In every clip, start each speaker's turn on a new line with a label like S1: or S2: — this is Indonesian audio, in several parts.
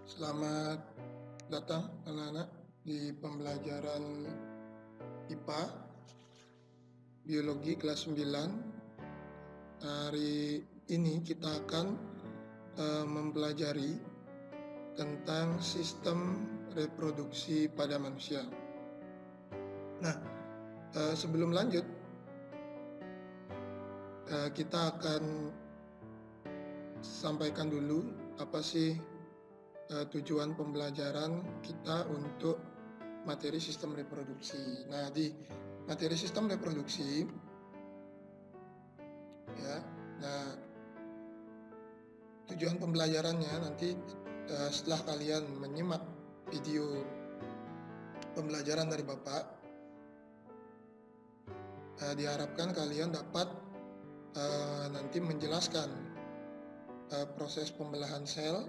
S1: Selamat datang anak-anak di pembelajaran IPA Biologi kelas 9. Hari ini kita akan mempelajari tentang sistem reproduksi pada manusia. Nah, sebelum lanjut, kita akan sampaikan dulu apa sih tujuan pembelajaran kita untuk materi sistem reproduksi. Nah, di materi sistem reproduksi ya. Nah, tujuan pembelajarannya nanti setelah kalian menyimak video pembelajaran dari Bapak, diharapkan kalian dapat nanti menjelaskan proses pembelahan sel,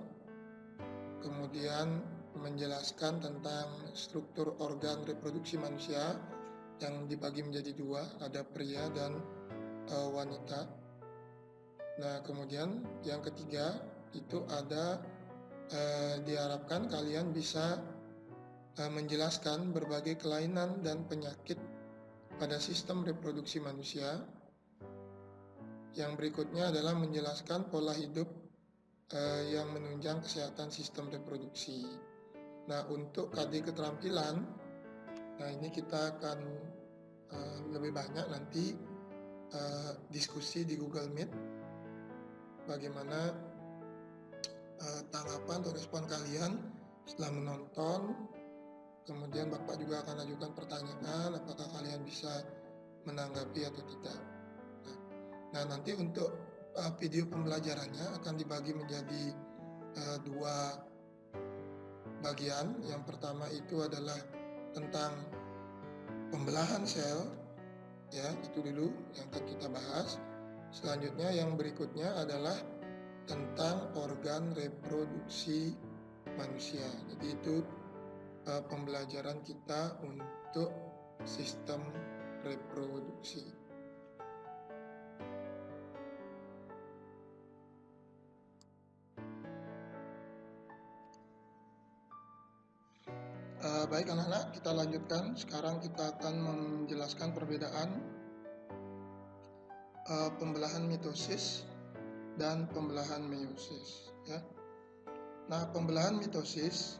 S1: kemudian menjelaskan tentang struktur organ reproduksi manusia yang dibagi menjadi dua, ada pria dan wanita. Nah, kemudian yang ketiga itu ada diharapkan kalian bisa menjelaskan berbagai kelainan dan penyakit pada sistem reproduksi manusia. Yang berikutnya adalah menjelaskan pola hidup yang menunjang kesehatan sistem reproduksi. Nah, untuk KD keterampilan, nah ini kita akan lebih banyak nanti diskusi di Google Meet, bagaimana tanggapan atau respon kalian setelah menonton. Kemudian Bapak juga akan ajukan pertanyaan, apakah kalian bisa menanggapi atau tidak. Nah, nanti untuk video pembelajarannya akan dibagi menjadi dua bagian. Yang pertama itu adalah tentang pembelahan sel, ya, itu dulu yang akan kita bahas. Selanjutnya yang berikutnya adalah tentang organ reproduksi manusia. Jadi itu pembelajaran kita untuk sistem reproduksi. Baik anak-anak, kita lanjutkan. Sekarang kita akan menjelaskan perbedaan pembelahan mitosis dan pembelahan meiosis, ya. Nah, pembelahan mitosis,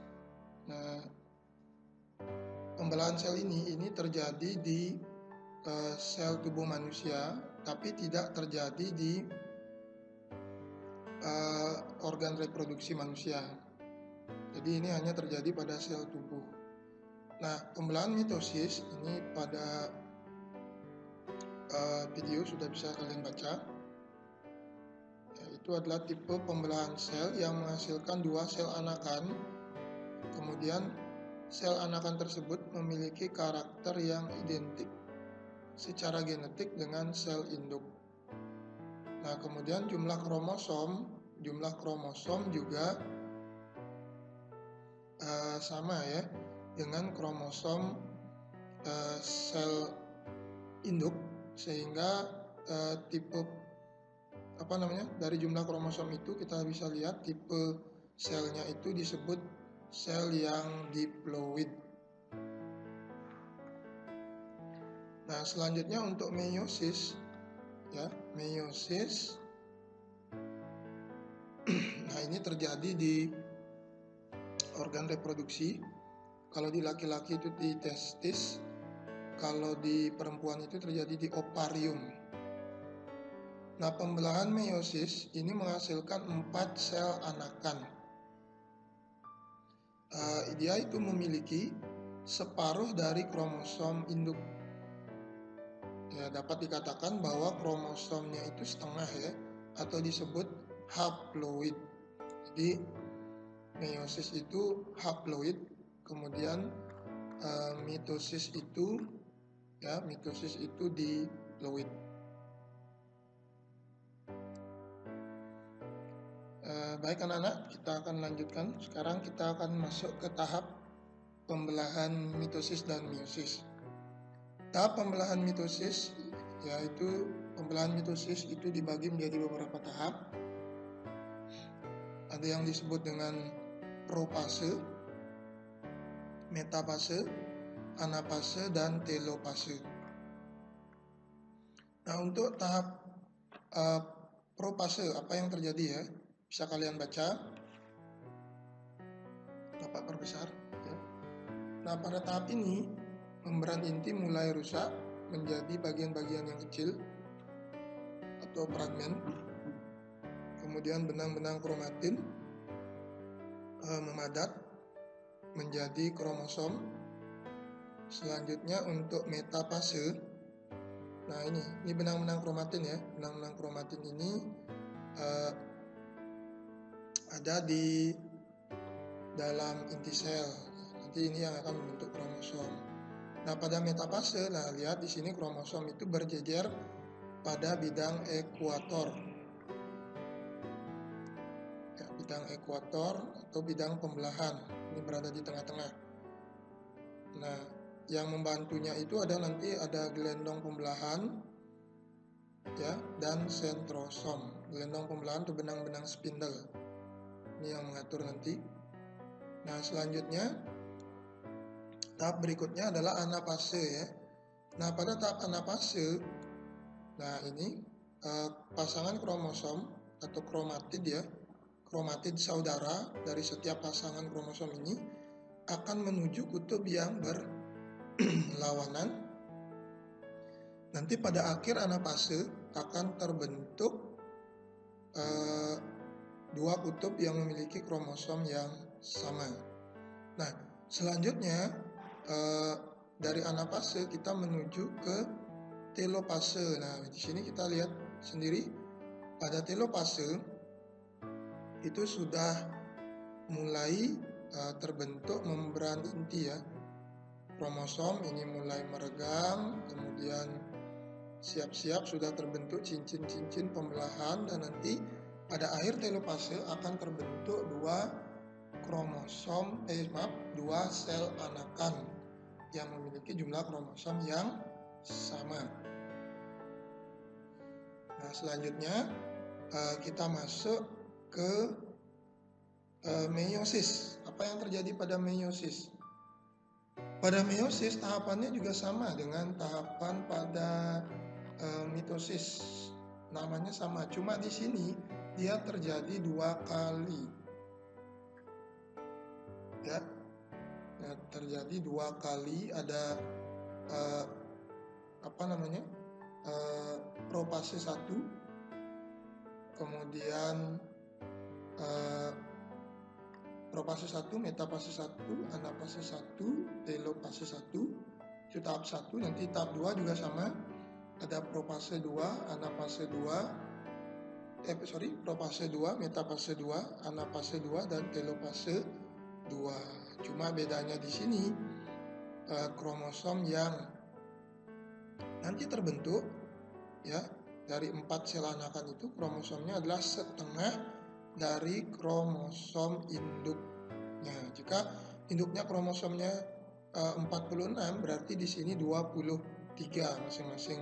S1: pembelahan sel ini terjadi di sel tubuh manusia, tapi tidak terjadi di organ reproduksi manusia. Jadi ini hanya terjadi pada sel tubuh. Nah, pembelahan mitosis ini pada video sudah bisa kalian baca. Ya, itu adalah tipe pembelahan sel yang menghasilkan dua sel anakan. Kemudian sel anakan tersebut memiliki karakter yang identik secara genetik dengan sel induk. Nah, kemudian jumlah kromosom juga sama ya dengan kromosom sel induk, sehingga tipe dari jumlah kromosom itu kita bisa lihat tipe selnya itu disebut sel yang diploid. Nah, selanjutnya untuk meiosis, ya, meiosis. Nah, ini terjadi di organ reproduksi. Kalau di laki-laki itu di testis, kalau di perempuan itu terjadi di ovarium. Nah, pembelahan meiosis ini menghasilkan 4 sel anakan. Dia itu memiliki separuh dari kromosom induk. Ya, dapat dikatakan bahwa kromosomnya itu setengah ya, atau disebut haploid. Jadi meiosis itu haploid, kemudian mitosis itu diploid. Baik anak-anak, kita akan lanjutkan. Sekarang kita akan masuk ke tahap pembelahan mitosis dan meiosis. Tahap pembelahan mitosis, yaitu pembelahan mitosis itu dibagi menjadi beberapa tahap. Ada yang disebut dengan propase, metafase, anafase, dan telofase. Nah, untuk tahap propase, apa yang terjadi ya? Bisa kalian baca. Bapak perbesar. Ya. Nah, pada tahap ini, membran inti mulai rusak menjadi bagian-bagian yang kecil atau fragmen. Kemudian benang-benang kromatin memadat menjadi kromosom. Selanjutnya untuk metafase, nah ini benang-benang kromatin ya. Benang-benang kromatin ini ada di dalam inti sel. Nanti ini yang akan membentuk kromosom. Nah, pada metafase, nah lihat di sini kromosom itu berjejer pada bidang ekuator. Ya, bidang ekuator atau bidang pembelahan. Ini berada di tengah-tengah. Nah, yang membantunya itu nanti ada gelendong pembelahan ya, dan sentrosom. Gelendong pembelahan itu benang-benang spindle. Ini yang mengatur nanti. Nah, selanjutnya tahap berikutnya adalah anafase ya. Nah, pada tahap anafase, nah ini pasangan kromosom atau kromatid ya, kromatid saudara dari setiap pasangan kromosom ini akan menuju kutub yang berlawanan. Nanti pada akhir anafase akan terbentuk dua kutub yang memiliki kromosom yang sama. Nah, selanjutnya dari anafase kita menuju ke telofase. Nah, di sini kita lihat sendiri pada telofase itu sudah mulai terbentuk membran inti ya. Kromosom ini mulai meregang, kemudian siap-siap sudah terbentuk cincin-cincin pembelahan, dan nanti pada akhir telofase akan terbentuk dua sel anakan yang memiliki jumlah kromosom yang sama. Nah, selanjutnya kita masuk ke meiosis. Apa yang terjadi pada meiosis? Pada meiosis tahapannya juga sama dengan tahapan pada mitosis. Namanya sama, cuma di sini dia terjadi 2 kali. Ya. Nah, terjadi 2 kali, ada propase 1, kemudian propase 1, metafase 1, anafase 1, telofase 1. Itu tahap 1. Nanti tahap 2 juga sama, ada propase 2, anafase 2, propase 2, metafase 2, anafase 2, dan telofase 2. Cuma bedanya di sini kromosom yang nanti terbentuk ya dari 4 sel anakan itu, kromosomnya adalah setengah dari kromosom induknya. Jika induknya kromosomnya 46, berarti di sini 23. Masing-masing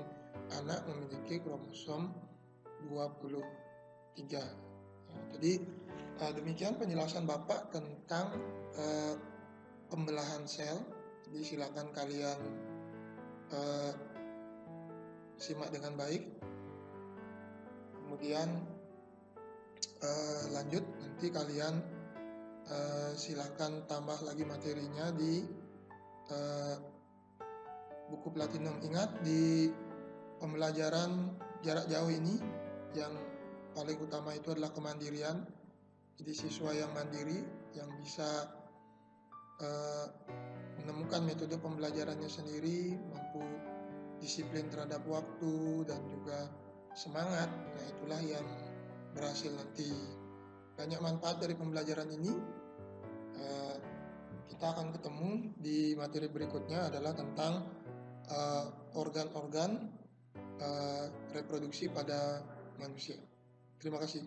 S1: anak memiliki kromosom 23. Ya, jadi demikian penjelasan Bapak tentang pembelahan sel. Jadi silakan kalian simak dengan baik. Kemudian lanjut, nanti kalian silakan tambah lagi materinya di buku Platinum. Ingat, di pembelajaran jarak jauh ini yang paling utama itu adalah kemandirian. Jadi siswa yang mandiri, yang bisa menemukan metode pembelajarannya sendiri, mampu disiplin terhadap waktu dan juga semangat. Nah, itulah yang berhasil nanti. Banyak manfaat dari pembelajaran ini. Kita akan ketemu di materi berikutnya adalah tentang organ-organ reproduksi pada manusia. Terima kasih.